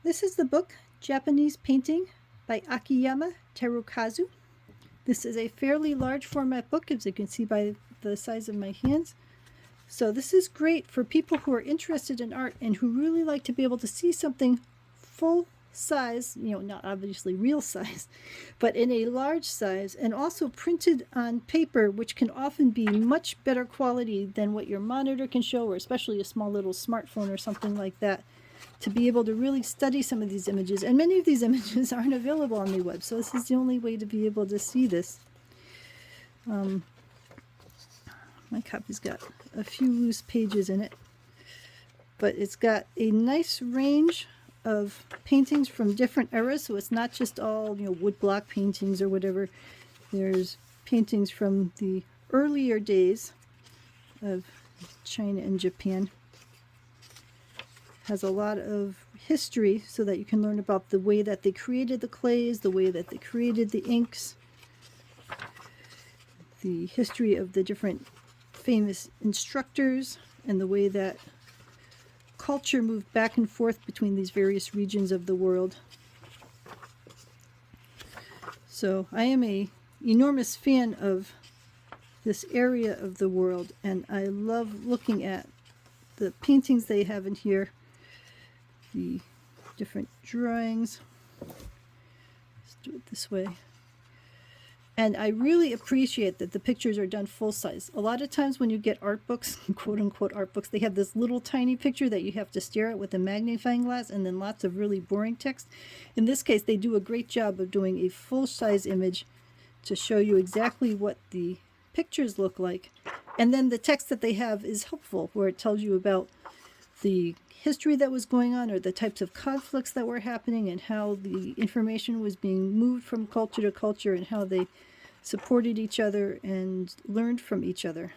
This is the book Japanese Painting by Akiyama Terukazu. This is a fairly large format book, as you can see by the size of my hands. So this is great for people who are interested in art and who really like to be able to see something full size, not obviously real size, but in a large size, and also printed on paper, which can often be much better quality than what your monitor can show, or especially a small little smartphone or something like that, to be able to really study some of these images. And many of these images aren't available on the web, so this is the only way to be able to see this. My copy's got a few loose pages in it, but it's got a nice range of paintings from different eras, so it's not just all woodblock paintings or whatever. There's paintings from the earlier days of China and Japan. Has a lot of history so that you can learn about the way that they created the clays, the way that they created the inks, the history of the different famous instructors, and the way that culture moved back and forth between these various regions of the world. So I am an enormous fan of this area of the world, and I love looking at the paintings they have in here, the different drawings. Let's do it this way. And I really appreciate that the pictures are done full size. A lot of times when you get art books, quote unquote art books, they have this little tiny picture that you have to stare at with a magnifying glass, and then lots of really boring text. In this case, they do a great job of doing a full size image to show you exactly what the pictures look like. And then the text that they have is helpful, where it tells you about the history that was going on, or the types of conflicts that were happening, and how the information was being moved from culture to culture, and how they supported each other and learned from each other.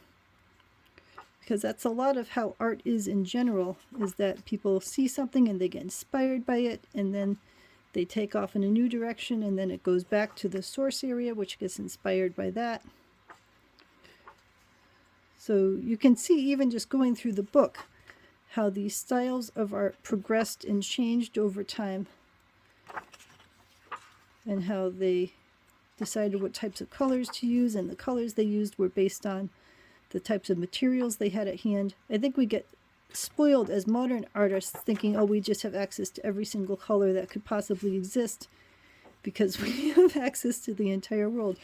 Because that's a lot of how art is in general, is that people see something and they get inspired by it, and then they take off in a new direction, and then it goes back to the source area, which gets inspired by that. So you can see, even just going through the book, how the styles of art progressed and changed over time, and how they decided what types of colors to use, and the colors they used were based on the types of materials they had at hand. I think we get spoiled as modern artists thinking, oh, we just have access to every single color that could possibly exist because we have access to the entire world.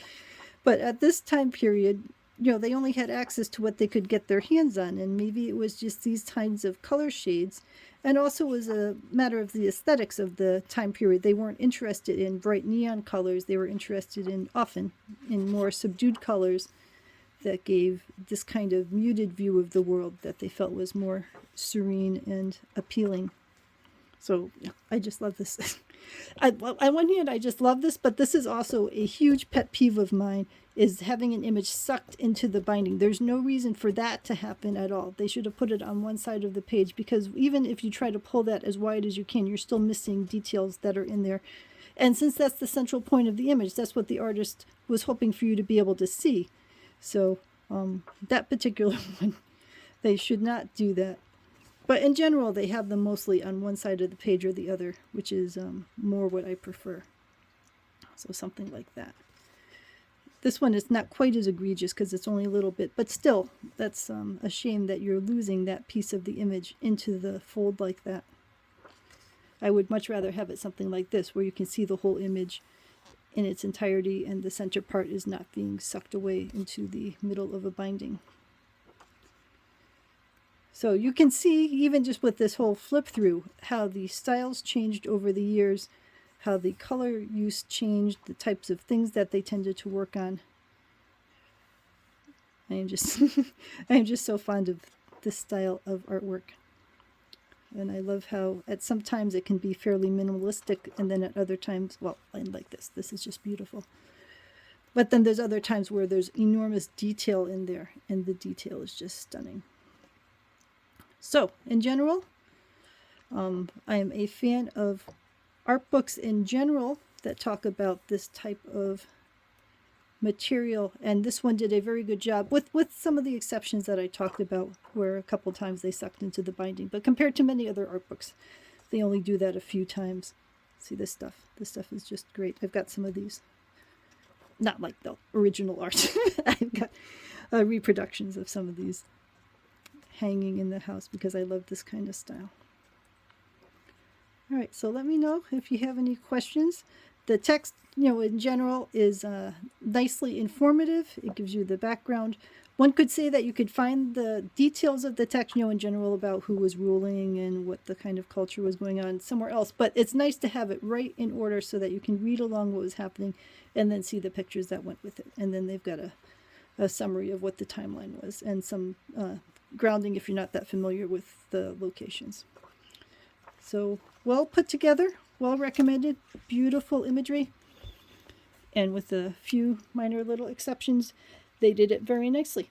But at this time period, they only had access to what they could get their hands on, and maybe it was just these kinds of color shades. And also was a matter of the aesthetics of the time period. They weren't interested in bright neon colors. They were interested often in more subdued colors that gave this kind of muted view of the world that they felt was more serene and appealing. So I just love this. On one hand, I just love this, but this is also a huge pet peeve of mine, is having an image sucked into the binding. There's no reason for that to happen at all. They should have put it on one side of the page, because even if you try to pull that as wide as you can, you're still missing details that are in there. And since that's the central point of the image, that's what the artist was hoping for you to be able to see. So that particular one, they should not do that. But in general, they have them mostly on one side of the page or the other, which is more what I prefer. So something like that. This one is not quite as egregious because it's only a little bit, but still, that's a shame that you're losing that piece of the image into the fold like that. I would much rather have it something like this, where you can see the whole image in its entirety and the center part is not being sucked away into the middle of a binding. So you can see, even just with this whole flip through, how the styles changed over the years, how the color use changed, the types of things that they tended to work on. I am just so fond of this style of artwork. And I love how at some times it can be fairly minimalistic, and then at other times, well, and like this is just beautiful. But then there's other times where there's enormous detail in there, and the detail is just stunning. So, in general, I am a fan of art books in general that talk about this type of material, and this one did a very good job, with some of the exceptions that I talked about, where a couple times they sucked into the binding. But compared to many other art books, They only do that a few times. See this stuff. This stuff is just great. I've got some of these. Not like the original art. I've got reproductions of some of these hanging in the house because I love this kind of style. All right, so let me know if you have any questions. The text, in general is nicely informative. It gives you the background. One could say that you could find the details of the text, in general about who was ruling and what the kind of culture was going on somewhere else. But it's nice to have it right in order so that you can read along what was happening and then see the pictures that went with it. And then they've got a summary of what the timeline was and some grounding if you're not that familiar with the locations. So well put together, well recommended, beautiful imagery. And with a few minor little exceptions, they did it very nicely.